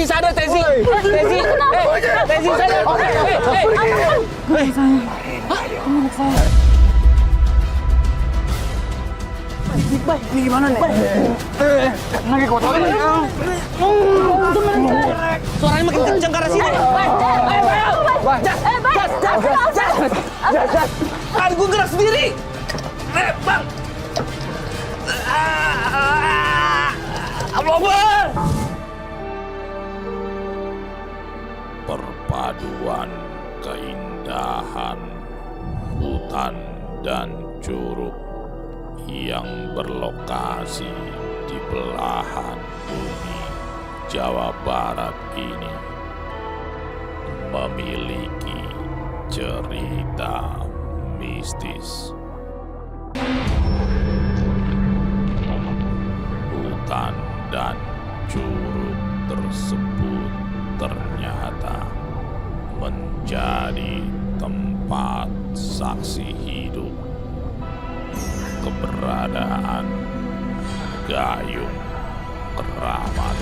Tesi sadar, Tesi. Tesi. Tesi sadar. Anak saya. Baik, ini gimana nih? Lagi kotor nih. Suaranya makin kenceng ke arah sini. Jas. Gue gerak sendiri. Bang. Allah Akbar. Perpaduan keindahan hutan dan curug yang berlokasi di belahan bumi Jawa Barat ini memiliki cerita mistis. Hutan dan curug tersebut ternyata menjadi tempat saksi hidup keberadaan Gayung Keramat.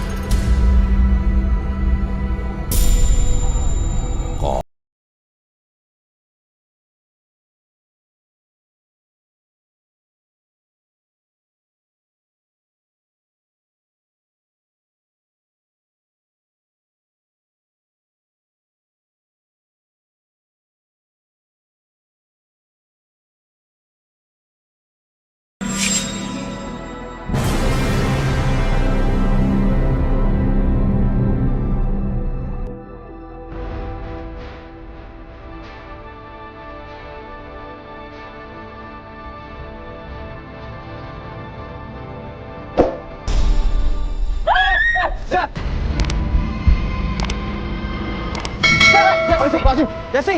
Jesse!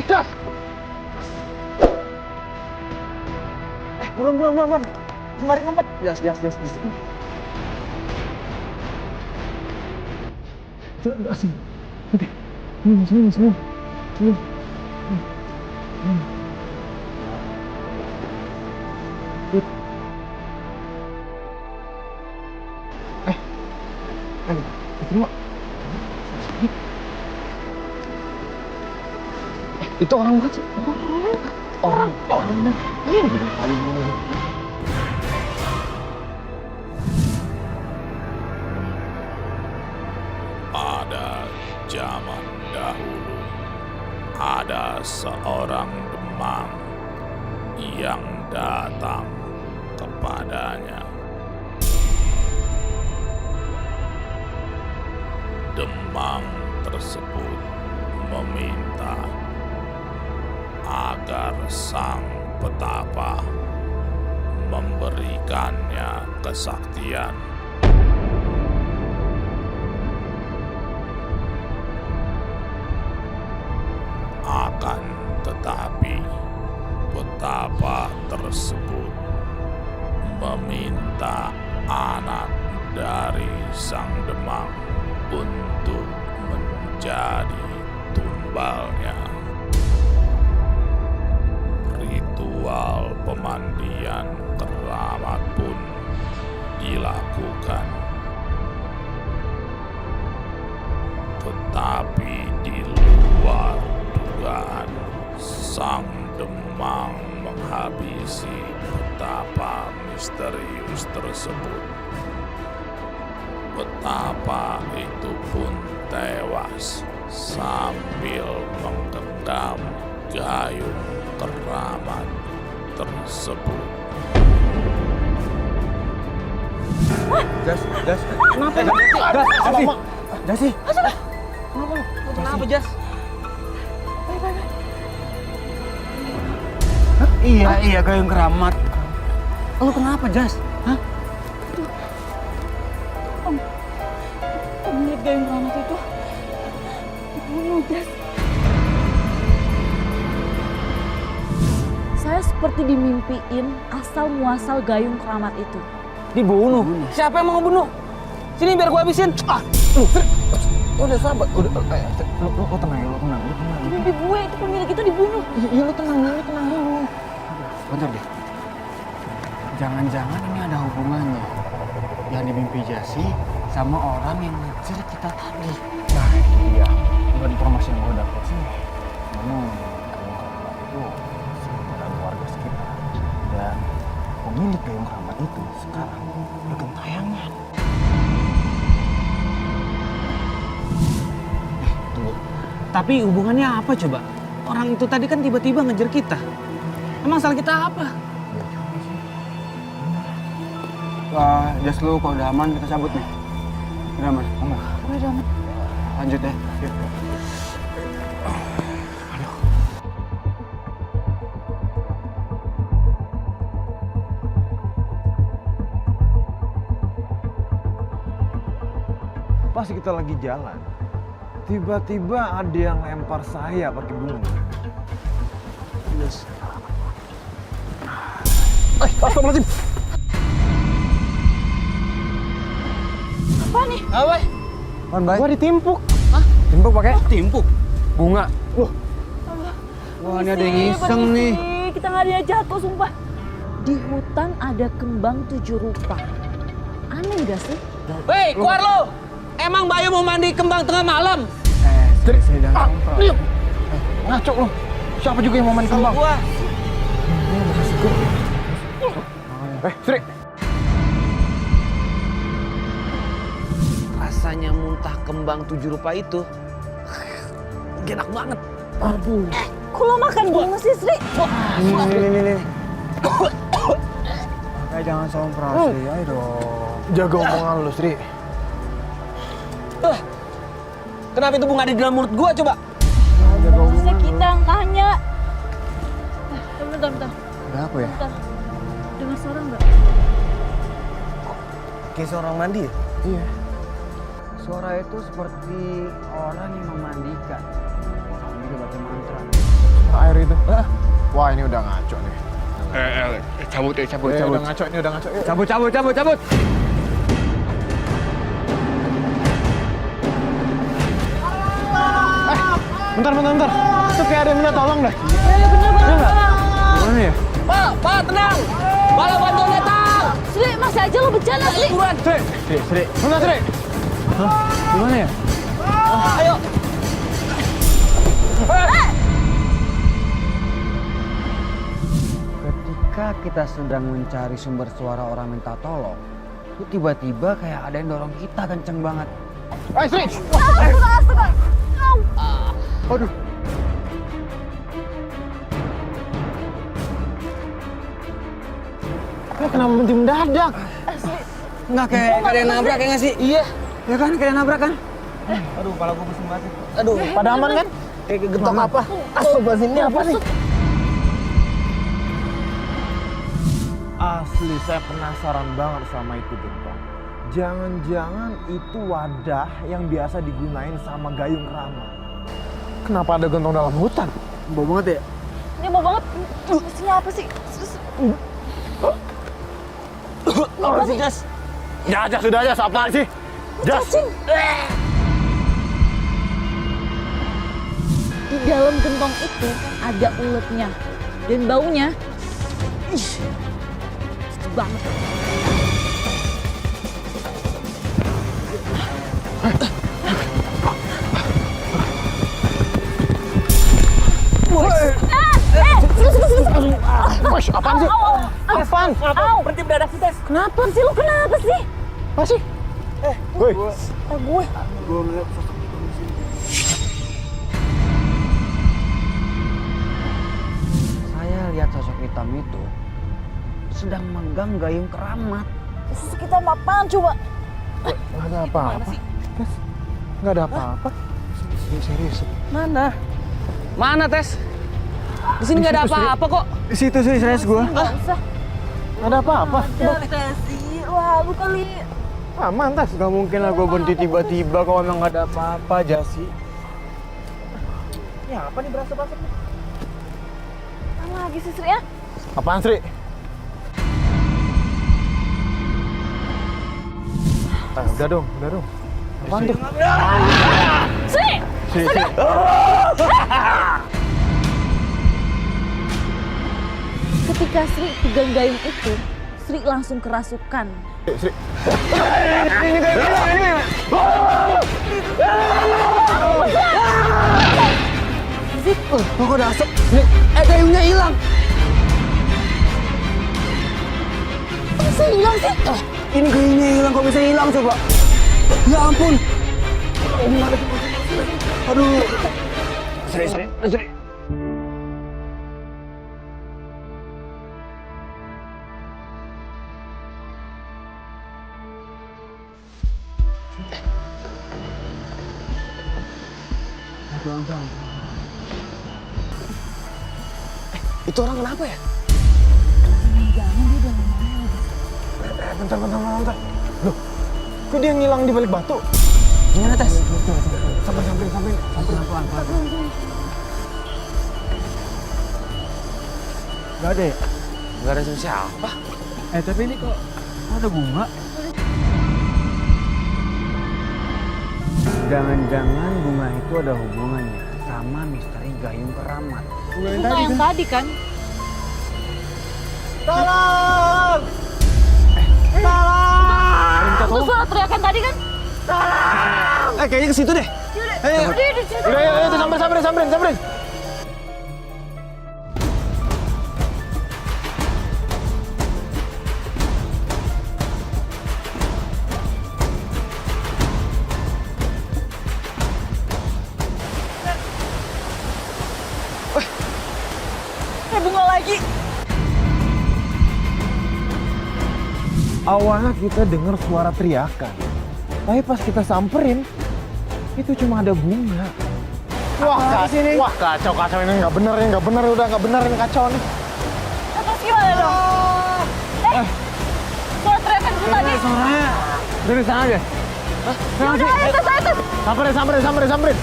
Buruan. Mari ngumpet. Jas. Sini. Terima. Itu orang banget sih. Orang. Pada zaman dahulu ada seorang demang yang datang kepadanya. Demang tersebut meminta agar sang petapa memberikannya kesaktian. Akan tetapi petapa tersebut meminta anak dari sang demang untuk menjadi tumbalnya. Ritual pemandian keramat pun dilakukan. Tetapi di luar dugaan, sang demang menghabisi petapa misterius tersebut. Petapa itu pun tewas sambil menggenggam gayung keramat tersebut. Jas. Kenapa? Jasi. Kenapa, Jas? Iya, Gayung Keramat. Lu kenapa, Jas? Hah? Om lihat Gayung Keramat itu dibunuh, Jas. Saya seperti dimimpiin asal muasal Gayung Keramat itu. Dibunuh? Siapa yang mau ngebunuh? Sini biar gua habisin. Udah sabar, lu tenang ya, lu tenang. Mimpi gue itu pemilik itu dibunuh. Iya, lu tenang dulu. Bentar deh. Jangan-jangan ini ada hubungannya. Yang dimimpi Jasi sama orang yang ngejar kita tadi. Nah, iya. Bukan informasi yang gue dapet sih. Memang gayung keramat itu sekitar warga sekitar. Dan pemilik gayung keramat itu sekarang udah gentayangan. Tunggu. Tapi hubungannya apa coba? Orang itu tadi kan tiba-tiba ngejar kita. Emang salah kita apa? Wah, jas lu kalau udah aman kita cabut nih. Udah aman? Aman. Udah aman. Lanjut ya. Pas kita lagi jalan, tiba-tiba ada yang lempar saya pakai bunga. Yes. Astagfirullahaladzim. Apa nih? Apa? Apaan, Bay? Gua ditimpuk. Timpuk pakai Timpuk. bunga. Wah, ini ada yang iseng nih. Kita nggak diajak kok, sumpah. Di hutan ada kembang 7 rupa. Aneh gak sih? Hei, keluar lo! Emang Bayu mau mandi kembang tengah malam? Saya jangan ngompol. Ngaco lu. Siapa juga yang mau main kembang? Gua. Sri. Rasanya muntah kembang 7 rupa itu enak banget. Aduh. Kok lo makan bunga sih, Sri? Nih. Makanya jangan somprasi, ayo dong. Jaga omongan lu, Sri. Kenapa itu bunga ada di dalam mulut gua coba? Jaga Harusnya omongan lu. kita yang tanya. Bentar. Ada apa ya? Bentar. Dengar suara nggak? Kayak seorang mandi ya? Iya. Suara itu seperti orang yang memandikan. Sambil baca mantra. Air itu. Wah, ini udah ngaco nih. Cabut. Udah ngaco, ini udah ngaco. Yuk. Cabut. Bentar. Itu kayak ada yang minta tolong deh. Ya bener banget. Gimana ya? Pak, tenang! Bala bantuan datang! Sri, masih aja lo bercanda, Sri. Buruan! Sri. Bentar, Sri. Gimana ya? Ayo! Ketika kita sedang mencari sumber suara orang minta tolong, itu tiba-tiba kayak ada yang dorong kita kenceng banget. Sri. Astaga. Au. Aduh. Lo kenapa berhenti mendadak? Nggak kayak ada yang nabrak ya nggak sih? Iya! Ya kan, kayak nabrak kan? Aduh, kepala gua pusing banget. Aduh, Pada aman kan? kayak getok apa? Astagfirullahaladzim, ini apa nih? Asli, saya penasaran banget sama itu gentong. Jangan-jangan itu wadah yang biasa digunain sama gayung keramat. Kenapa ada gentong dalam hutan? Bau banget ya? Ini mau banget. Isinya apa sih? Apa sih, Jas? Ya, sudah aja. Apaan sih? Jas. Di dalam gentong itu ada uletnya. Dan baunya. Ih, sedih banget. Wih, apaan sih? Apaan? Au. Berhenti mendadak sih, Tes. Kenapa sih lo? Kenapa sih? Apa sih? Woi, Gue. Saya lihat sosok hitam itu sedang megang gayung keramat. Terus kita mau apaan coba? nggak ada apa-apa. Tes, nggak ada apa-apa. Serius. Mana? Mana, Tes? Di sini nggak ada apa-apa kok. Di situ sih saya gua. Nggak usah. Nggak ada apa-apa. Kasih. Wah, lu kali. Aman, Tes. Gak mungkin lah gua berhenti tiba-tiba kalau emang gak ada apa-apa, Jasi. Ya, apa nih berasa-berasa? Apa lagi sih, Sri ya? Apaan, Sri? Udah dong. Apaan tuh? Sri! Sri. Ketika Sri pegang gayung itu, Sri langsung kerasukan. Sri. Ini Kok udah asap? Gayungnya hilang. Bisa hilang sih? Ini gayungnya hilang, kok bisa hilang coba? Ya ampun. Aduh. Seri. Itu orang kenapa ya? Bentar. Loh, kok dia ngilang di balik batu? Gimana, Tes? Sampai. Pelan-pelan. Gak ada ya? Gak ada siapa. Tapi ini kok ada bunga? Jangan-jangan bunga itu ada hubungannya sama misteri Gayung Keramat. Bunga yang tadi kan? Tolong! Itu suara teriakan tadi kan? Kayaknya ke situ deh. Udah di situ. Udah, samperin. Bunga lagi. Awalnya kita dengar suara teriakan. Tapi pas kita samperin, itu cuma ada bunga. Wah, kacau ini nggak bener ini kacau nih. Terus gimana dong? Suara teriakan itu tadi. Suaranya dari sana deh. Udah, itu. Samperin.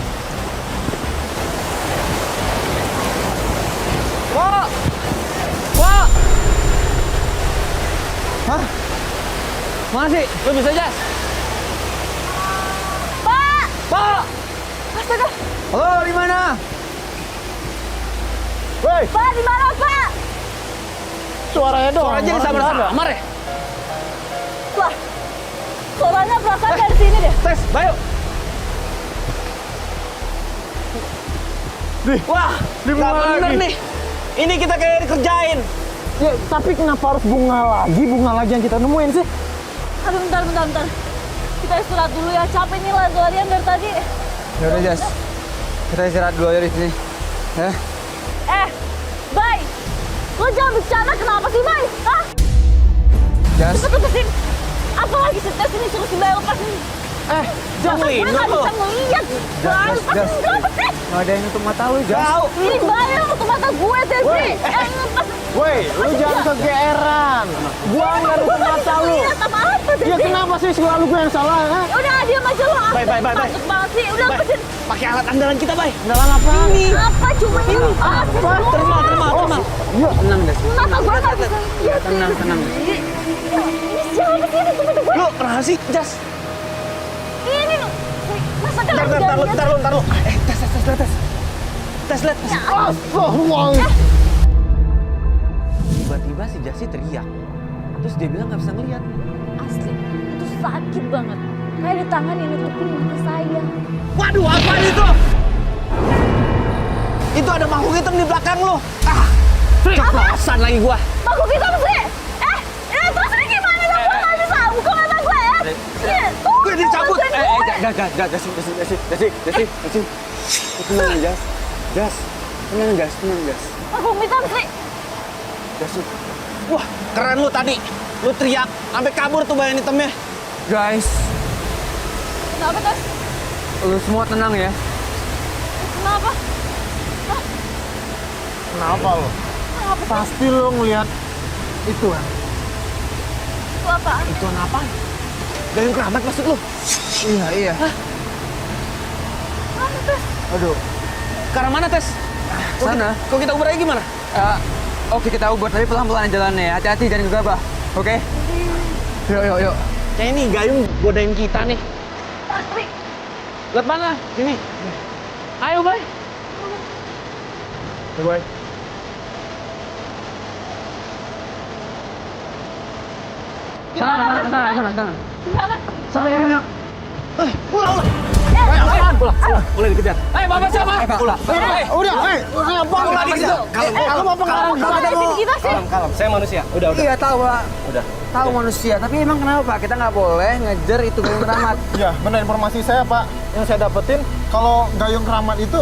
Wah! Hah? Mana sih? Lu bisa, Jas? Pak! Astaga. Halo, di mana? Woi, Pak, di mana, Pak? suaranya dong. Suaranya disamar-samar ya? Wah. Suaranya perasaan dari sini deh. Tes, Bayu. Wah, di bunga nggak bener lagi. nih. Ini kita kayak dikerjain. Ya, tapi kenapa harus bunga lagi yang kita nemuin sih? Aduh, bentar. Kita istirahat dulu ya. Capek nih lari-larian dari tadi. Ya udah, Jas. Kita istirahat dulu aja di sini. Ya. Bay. Lo jangan bercanda kenapa sih, Bay? Hah? Jas. Cepet lepasin. Apalagi setes ini suruh si Bay lepasin. Jangan Gue nggak bisa ngeliat. Bay, lepasin kenapa sih? Nggak ada yang nutup mata lu, Jas. Ini Bay yang nutup mata gue, Tesi. Lepasin. Woi, lu jangan kegeeran. Gua nggak nutup mata lu. Lihat apa, Tesi? Ya kenapa sih selalu gue yang salah, ha? Udah, diam aja lo. Bay. Takut banget sih. Udah, lepasin. Pakai alat andalan kita, Bay. Andalan apa? Ini. Apa cuma ini? Apa? Terima. Tenang, Jas. Mata gue nggak bisa lihat. Tenang. Ini siapa sih? Ini tunggu. Lu kenapa sih, Jas? Ini loh. Masa kan Ntar lu. Tes, lihat. Astagfirullah. Tiba-tiba si Jasi teriak. Terus dia bilang nggak bisa ngeliat. Asli, itu sakit banget. Kayak di tangan yang nutupin mata saya. Waduh, apa itu? Itu ada makhluk hitam di belakang lo. Keplasan lagi gua. Makhluk kita sih? Terus ini gimana dong? Gue nggak bisa buka mata gue ya. Gue dicabut. Jasi. Tenang, Jas. Tenang, Jas. Makhluk hitam sih. Jasi. Wah, keren lu tadi. Lu teriak sampai kabur tuh bayangan hitamnya. Guys, Kenapa, Tes? lu semua tenang ya. Kenapa? Kenapa lo? Kenapa? Pasti lo ngeliat itu kan? Itu apaan? Itu apa? Gayung Keramat maksud lu? Iya. Mana, Tes? Aduh, Ke arah mana, Tes? Sana. Kok kita uber aja gimana? Oke, kita ubah tapi pelan-pelan jalannya ya. Hati-hati jangan gegabah. Oke? Yuk. Kayak ini gayung godain kita nih. Asli. Lihat mana? Sini. Ayo, Bay. coba. Sana. Gimana? Sana ya. Bay, apaan? Mulai dikejar. Bapak siapa? Udah, Udah dikejar. Kalau mau pengaruh Kok ngeliatin kita sih? kalem. Saya manusia. Udah. Iya tahu Pak. Udah. Tahu manusia, tapi emang kenapa Pak? Kita nggak boleh ngejar itu Gayung Keramat. Ya, benar informasi saya, Pak. Yang saya dapetin, kalau Gayung Keramat itu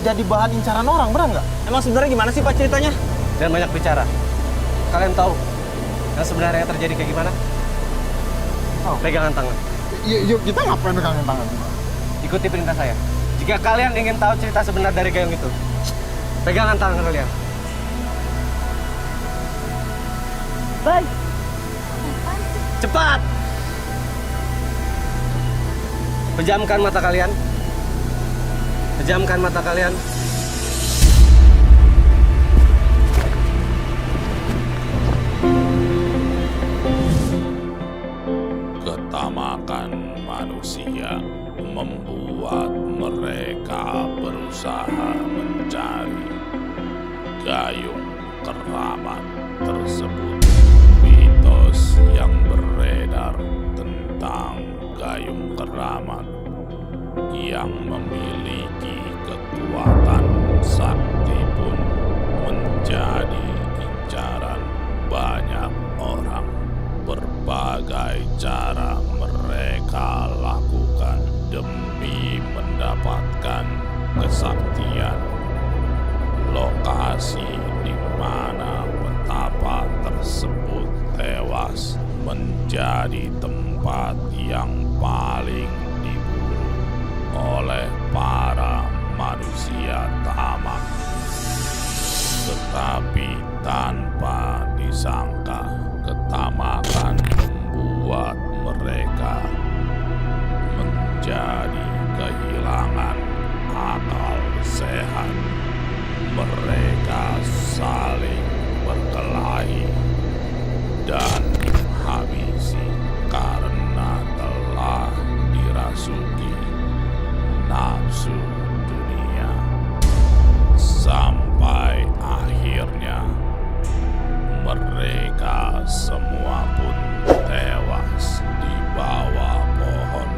jadi bahan incaran orang, benar nggak? Emang sebenarnya gimana sih Pak ceritanya? Jangan banyak bicara. Kalian tahu yang sebenarnya terjadi kayak gimana? Pegangan tangan. Yuk, kita ngapain pegangin tangan? Ikuti perintah saya. Jika kalian ingin tahu cerita sebenar dari Gayung itu, pegangan tangan kalian. Bye. Cepat! Pejamkan mata kalian. Pejamkan mata kalian. Ketamakan manusia membuat mereka berusaha mencari Gayung Keramat tersebut. Mitos yang beredar tentang Gayung Keramat yang memiliki kekuatan sakti pun menjadi incaran banyak orang. Berbagai cara mereka lakukan demi mendapatkan kesaktian. Lokasi di mana petapa tersebut tewas menjadi tempat yang paling diburu oleh para manusia tamak. Tetapi tanpa disangka, ketamakan membuat mereka menjadi kehilangan akal sehat. Mereka saling berkelahi dan menghabisi karena telah dirasuki nafsu dunia. Sampai akhirnya mereka semua pun tewas di bawah pohon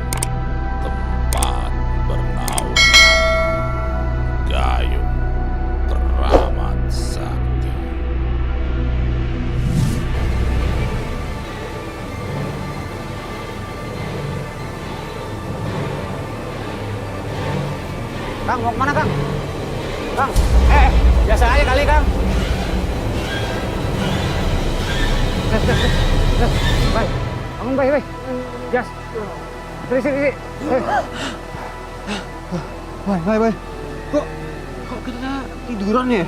tempat bernaungnya Gayung Keramat Sakti. Kang, mau kemana Kang? Kang, biasa aja kali Kang. Baik, bangun baik. Jas, sini. Baik. Kok kita tiduran ya?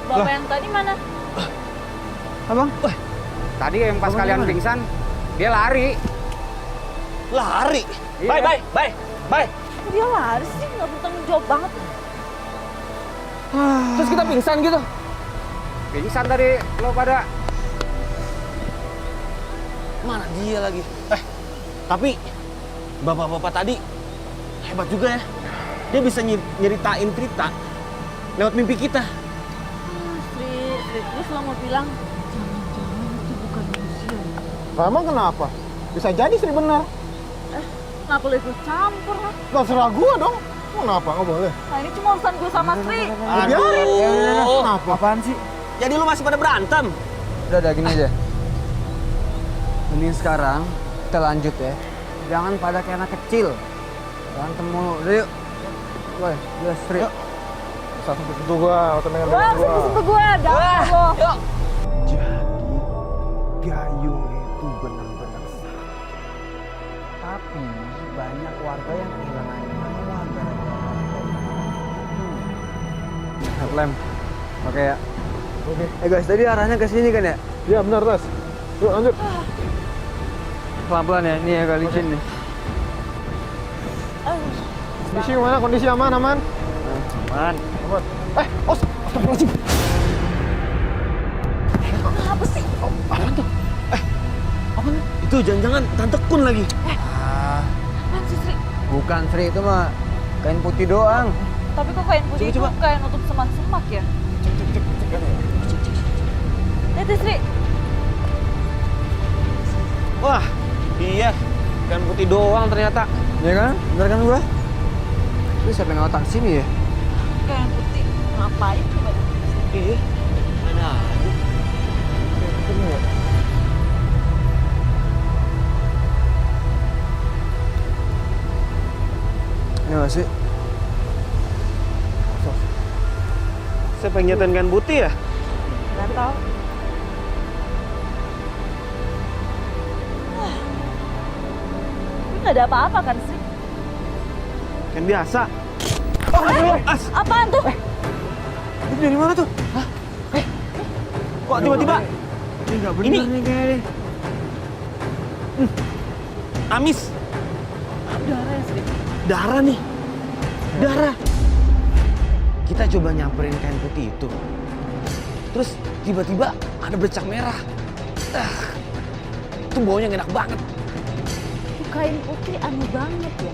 Bapak yang tadi mana? Abang? Tadi yang pas kalian pingsan, dia lari. Lari. Iya. Bye. Dia lari sih, nggak bertanggung jawab banget. Terus kita pingsan gitu. Pingsan tadi lo pada. Mana dia lagi? Tapi bapak-bapak tadi hebat juga ya. Dia bisa nyeritain cerita lewat mimpi kita. Sri, terus lo mau bilang, jangan-jangan itu bukan manusia. Lah, emang kenapa? Bisa jadi Sri benar. Kenapa lo ikut campur? Ha? Terserah gua dong. Kenapa? Nggak boleh. Nah ini cuma urusan gue sama Sri. Biarin. Kenapa? Apaan sih? Jadi lu masih pada berantem? Udah gini aja. Mending sekarang kita lanjut ya. Jangan pada kayak anak kecil. Berantem mulu. Udah yuk. Woi, jelas Sri. Satu itu gua, tenangin Wah, sentuh gue, jangan lo. Yuk. Jadi Gayung itu benar-benar sakti. Tapi banyak warga yang kehilangan nyawa gara-gara lem. Oke ya. Oke. Guys, tadi arahnya ke sini kan ya? Iya benar, Tas. Yuk lanjut. Pelan-pelan ya. Ini agak licin nih. Kondisi gimana? Kondisi aman? Aman. Aman. Astagfirullahaladzim. Apa sih? Itu jangan-jangan Tante Kun lagi. Apaan sih Sri? Bukan Sri, itu mah kain putih doang. Tapi kok kain putih itu Coba. kayak nutup semak-semak ya? Lihat deh Sri. Wah, Iya, ikan putih doang ternyata. Iya kan? Bener kan gua? Ini siapa yang otak sini ya? Kayak putih. Ngapain coba? Iya, mana aja. Ini masih. Siapa yang nyetain ikan putih ya? Nggak tahu. Ini nggak ada apa-apa kan sih? Kan biasa. Apaan tuh? Itu dari mana tuh? Hah? Kok tiba-tiba? Ini nggak bener Ini. nih kayaknya. Amis. Darah ya sih. Darah nih. Darah. Kita coba nyamperin kain putih itu. Terus tiba-tiba ada bercak merah. Itu baunya nggak enak banget. Tuh kain putih aneh banget ya.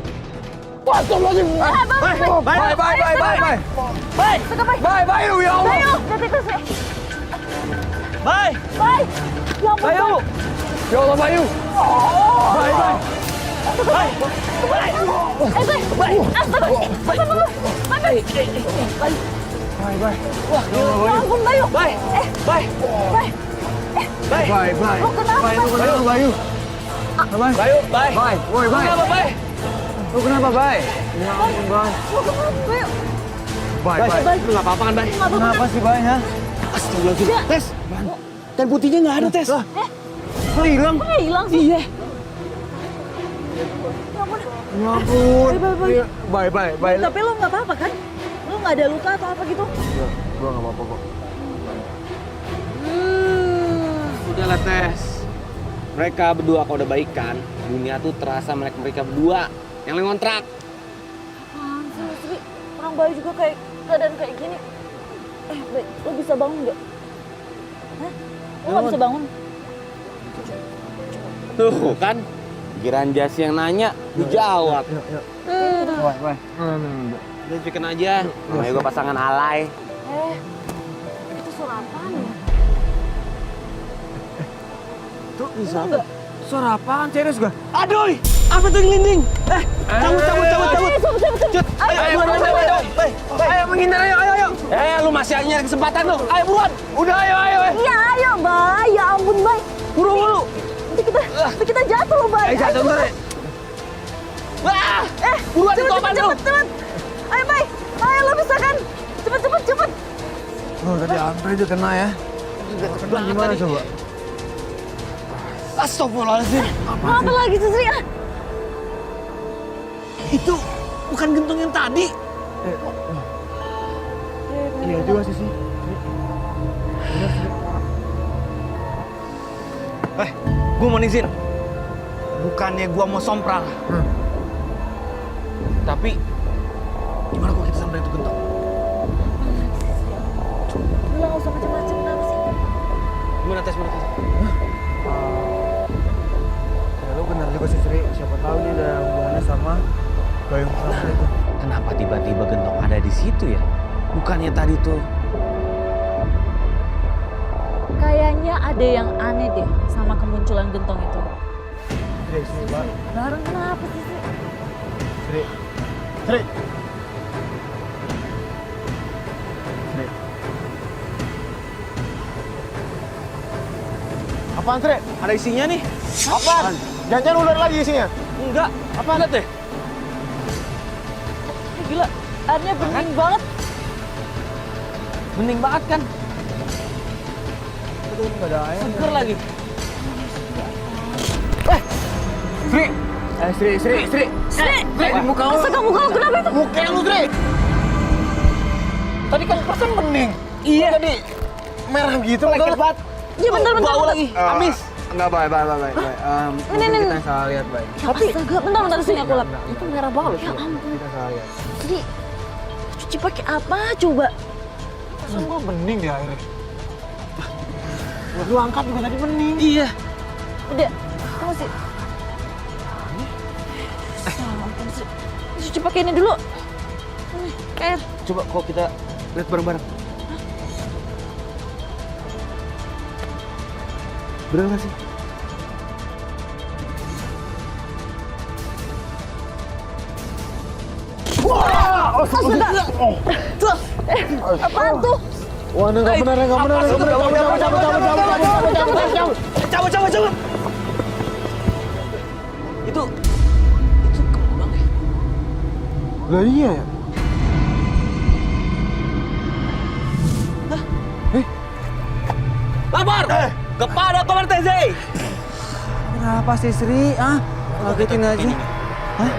Bye. Bye, ya Allah. Bayu, tikus ya. Bye. Bye. Ya ampun. Bayu. Ya Allah, Bayu. Bye. Bye. Astaga. Bye. Ya ampun Bayu. Bye. Bye. Bye. Lu kenapa? Bye, lu kenapa, Bayu? Bye. Bayu, bye. Bye. Woi, bye. Kenapa, bye? Lu kenapa, Bye? Ya ampun, Bye. Lu kenapa Bayu? Bye. Lu nggak apa-apa kan, Bye? Kenapa sih, Bye, ha? Astagfirullahaladzim. Tes. Kan putihnya nggak ada, Tes. Lu hilang? Kok nggak hilang sih? Iya. Ya ampun. Bye. Iya. Bye. Tapi lu nggak apa-apa kan? Lu nggak ada luka atau apa gitu? Gua nggak apa-apa kok. Udahlah, Tes. Mereka berdua kalau udah baikan, dunia tuh terasa mereka berdua yang lagi ngontrak. Apaan sih, Sri? Orang Bayu juga kayak keadaan kayak gini. Baik, lu bisa bangun nggak? Hah? Lu nggak bisa bangun? Tuh kan, pikiran Jasi yang nanya, dijawab. Bye. Udah bikin aja, namanya gue pasangan alay. Itu suara apaan ya? Tuh, bisa apa? Suara apaan? Serius gua? Aduh, apa tuh yang linding? Cabut. Cut, ayo, Menghindar, ayo. lu masih aja nyari kesempatan lu. Ayo buruan. Udah, ayo. Iya, ayo, Bay. Ya ampun, Bay. Buru. Nanti kita jatuh loh, Bay. Jatuh ntar ya. Wah, buruan itu apaan lu? Cepet. Ayo, Bay. Ayo, lo bisa kan? Cepet. Oh, tadi Andre aja kena ya. Sekarang gimana coba? Astagfirullahaladzim. Apa lagi sih, Sri? Itu bukan gentung yang tadi. Iya juga sih. Gue mau izin. Bukannya gue mau sompral. Tapi, gimana kalau kita samperin itu gentong? Udah nggak usah macam-macam, kenapa sih? Gimana tes? Ya lu benar juga sih, Sri. Siapa tahu dia ada hubungannya sama Gayung Prabu itu. Kenapa tiba-tiba gentong ada di situ ya? Bukannya tadi tuh. Kayaknya ada yang aneh deh sama kemunculan gentong itu. Sri, Pak. Bareng kenapa sih, Sri? Sri. Apaan, Sri? Ada isinya nih. Apaan? Jangan ular lagi isinya. Enggak. Apa lihat deh? Gila, airnya bening banget. Bening banget kan? Aduh, nggak ada air. Seger lagi. Sri! Sri! Sri! Di muka lu. Astaga, muka lu kenapa itu? Muka lu, Sri. Tadi kan persen bening. Iya. Jadi merah gitu. Lengket banget. Iya, bentar. Bau lagi. Amis. Enggak, baik. Mungkin Ini. kita yang salah lihat, baik. Tapi, astaga, bentar sini aku lap. Itu merah banget. Ya ampun, Kita salah lihat. Sri. Cuci pakai apa coba? Semua bening di airnya. Lu angkat juga tadi bening. Iya. Udah, kamu sih. Ya ampun, Sri. Cuci pakai ini dulu. Nih, air. Coba kalau kita lihat bareng-bareng. Bener nggak sih? Astaga. Tuh. Apaan tuh? Wah, nggak benar. Cabut. Itu kembang ya? Lah iya ya. Lapor kepada Komandan TZ. Kenapa sih Sri? Ngagetin aja. Hah?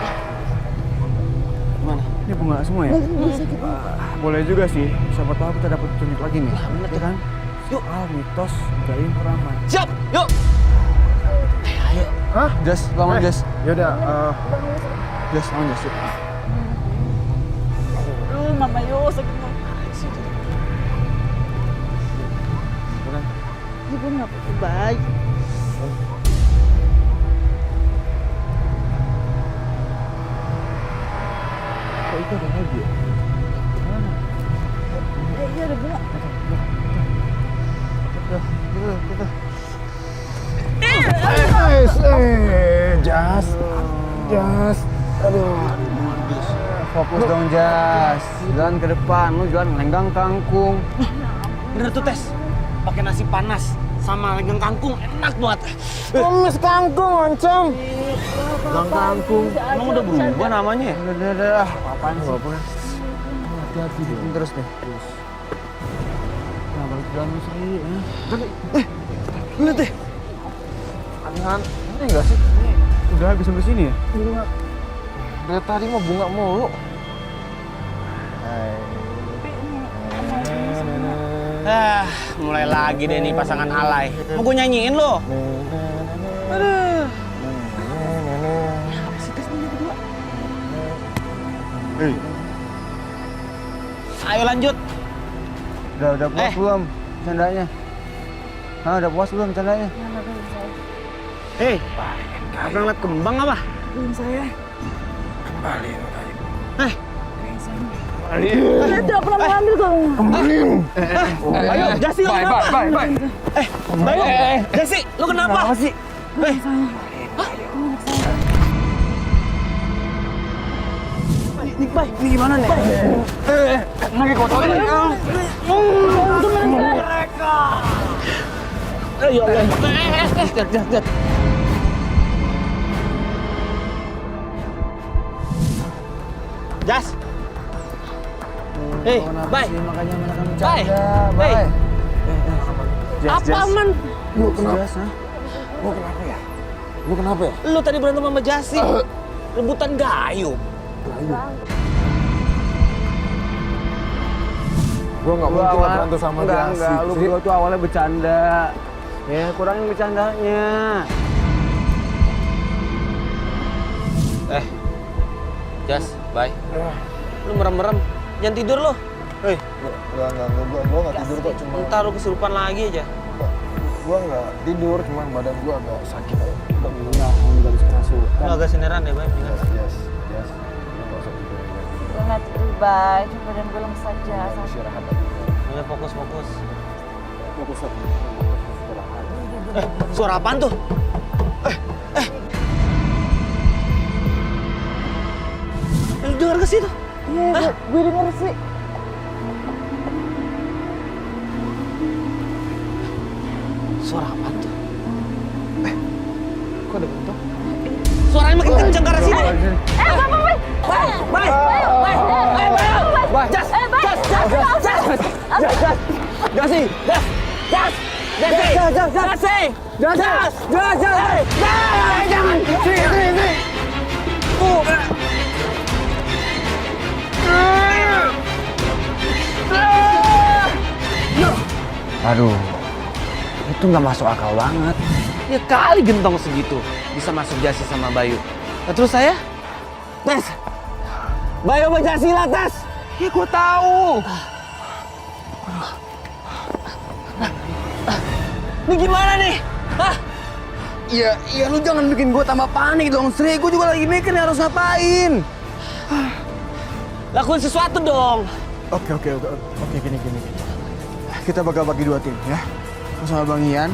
Gimana? Ini bunga semua ya? Boleh juga sih. Siapa tahu kita dapat petunjuk lagi nih. Bener Ya kan? Yuk. Mitos gayung keramat. Siap, yuk. Ayo. Hah? Jas, bangun Jas. Yaudah, Jas, bangun Jas. Yuk. Aduh, Mama Yo sakit banget. Ibu nggak pakai baik. Kok itu ada lagi ya? Iya ada bunga. Jas. Aduh. Fokus dong Jas. Jalan ke depan, lu jalan lenggang kangkung. Bener tuh Tes. Pakai nasi panas sama lenggang kangkung enak banget. Tumis kangkung, Oncom. Gang kangkung. Emang udah berubah namanya ya? Udah. Apaan sih? Hati-hati terus deh. Nah, balik jalan Sri. Lihat deh. Aneh nggak sih? Udah habis sampai sini ya? Bunga. Dari tadi mah bunga mulu. Mulai lagi deh nih pasangan alay. Mau gue nyanyiin lo? Aduh. Apa sih Tes ini berdua? Ayo lanjut. Udah puas belum candanya? Udah puas belum candanya? Hei, abang liat kembang apa? Belum saya. Eh, Saya tidak pernah mengambil kalungnya. Bayu, Jasi, lu kenapa? Bayu, Jasi, lu kenapa? Kenapa sih? Ini gimana nih? Lagi kotor. Ayo, lihat. Jas. Hei, bye. Makanya mereka Bye. bercanda. Hey. Apa man? Lu kenapa? Lu kenapa ya? Lu tadi berantem sama Jasi. Rebutan gayung. Gua nggak mungkin lah berantem sama dia. Enggak, lu berdua tuh awalnya bercanda. Ya, kurangin bercandanya. Jas, bye. Lu merem-merem. Jangan tidur lo. Enggak, gua nggak tidur kok, cuma Ntar lu kesurupan lagi aja. gua nggak tidur, cuman badan gua agak sakit aja. Udah Garis kerasukan. Lu agak sineran deh, bye. Yes. Lu nggak usah tidur lagi. Gue nggak tidur baik, cuma badan gue lemes saja. Istirahat aja. Udah fokus. Fokus aja. Istirahat. Suara apaan tuh? Lu dengar ke situ? Iya, gue denger sih. Suara apaan tuh? Kok ada bentuk? Suaranya makin kenceng ke arah sini. Aduh, itu nggak masuk akal banget. Ya kali gentong segitu bisa masuk Jasi sama Bayu. Nah, terus saya? Tes! Bayu sama Jasi lah, Tes! Ya gue tahu. Ini gimana nih? Hah? Iya lu jangan bikin gue tambah panik dong, Sri. Gue juga lagi mikir nih harus ngapain. Lakuin sesuatu dong. Oke, gini. Kita bagi dua tim ya. Gue sama Bang Ian,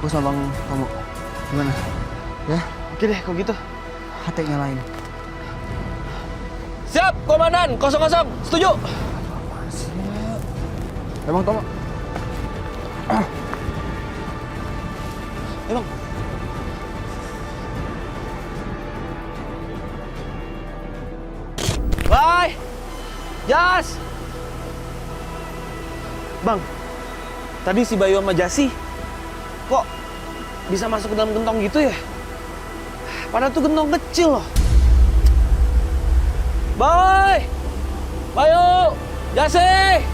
gue sama Bang Tomo. Gimana? Ya? Oke deh, kalau gitu. HT nyalain. Siap, Komandan. 00. Setuju. Emang Tomo. Emang. Bye. Jas. Bang, tadi si Bayu sama Jasi kok bisa masuk ke dalam gentong gitu ya? Padahal tuh gentong kecil loh. Bye. Bayu, Jasi.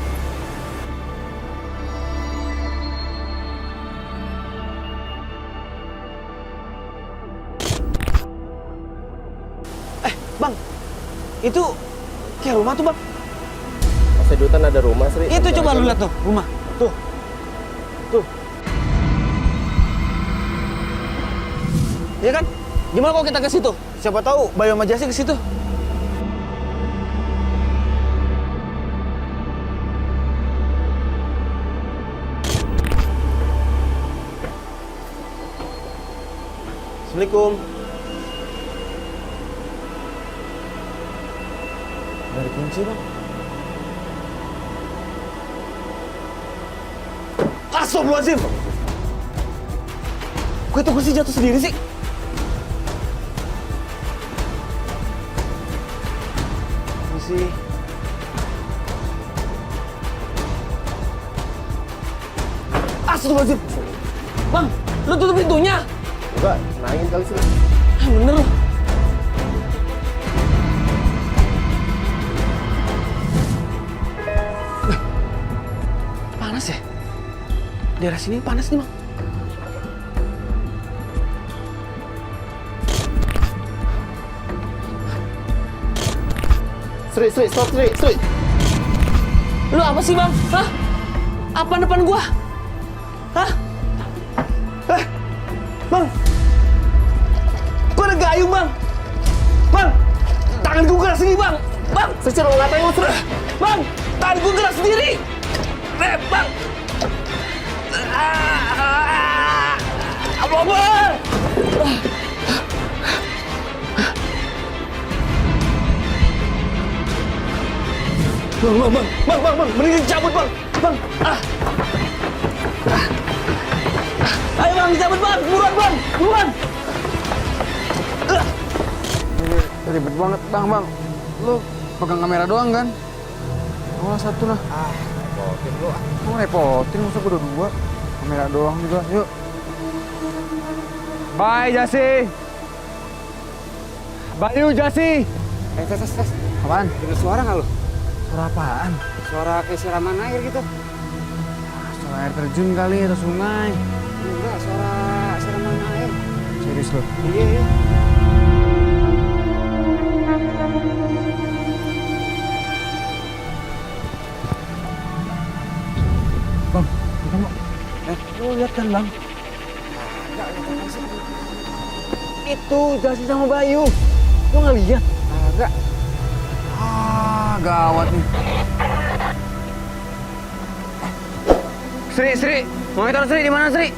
Bang, itu kayak rumah tuh, Bang. Mas Sedutan ada rumah, Sri. Itu coba lu lihat tuh, rumah. Tuh. Tuh. Iya kan? Gimana kalau kita ke situ? Siapa tahu Bayu sama Jasi ke situ. Assalamualaikum. Dari kunci, Bang. Astagfirullahaladzim! Kok itu kursi jatuh sendiri sih? Kursi. Astagfirullahaladzim! Bang, lu tutup pintunya! Enggak, nangin kali sih. Bener lu. Panas ya? Daerah sini panas nih, Bang. Sri, stop, Sri. Lu apa sih, Bang? Hah? Apa depan gua? Hah? Bang! Gua ada gayung, Bang! Bang! Tangan gua gerak sendiri, Bang! Bang! Sri, lo ngatain lu, Sri. Bang! Tangan gua gerak sendiri! Bang! Allah Akbar! Bang, mending cabut, Bang. Bang. Ayo, Bang, cabut, Bang. Buruan. Ribet banget, Bang. Lu pegang kamera doang kan? Oh, satu lah. Repotin lu. Kamu repotin, masa gue udah dua? Kamera doang juga, yuk. Bye, Jasi. Bayu, Jasi. Tes. Apaan? Dengar suara nggak lo? Suara apaan? Suara kayak siraman air gitu. Suara air terjun kali atau sungai. Enggak, suara siraman air. Serius lo? Iya. Bang, kita mau. Lo lihat kan, Bang? Itu Jasi sama Bayu. Lu nggak lihat? Agak. Gawat nih. Sri. Monitor Sri, di mana Sri?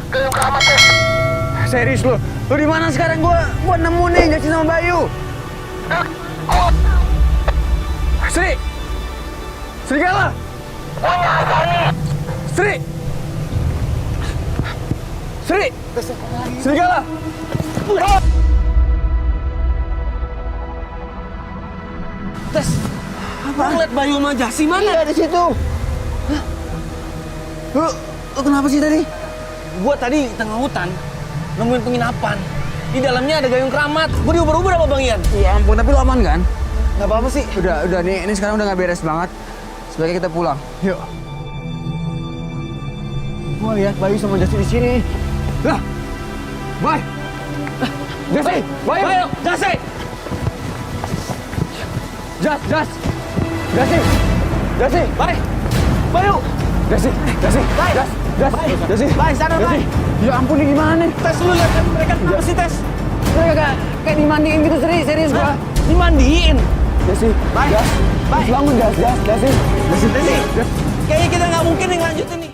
Gayung keramat, Serius lo? Lo di mana sekarang? Gua nemu nih Jasi sama Bayu. Sri. Serigala. Sri. Serigala. Tes. Apa? Ngeliat Bayu sama Jasi mana? Iya di situ. Lu kenapa sih tadi? Gua tadi di tengah hutan nemuin penginapan. Di dalamnya ada gayung keramat. Gua diuber-uber sama Bang Ian. Ya ampun, tapi lo aman kan? Nggak apa-apa sih. Udah nih, ini sekarang udah nggak beres banget. Sebaiknya kita pulang. Yuk. Gua lihat Bayu sama Jasi di sini. Lah, Bay, Jasi, Bayu, Jasi. Jasi, Bayu. Jasi, Bay, sana, Bay. Ya ampun, ini gimana nih? Tes lu lihat mereka kenapa sih, Tes? Mereka kayak dimandiin gitu, serius gua. Dimandiin. Jasi, Bay. bangun, Jasi. Jasi. Kayaknya kita nggak mungkin nih ngelanjutin nih.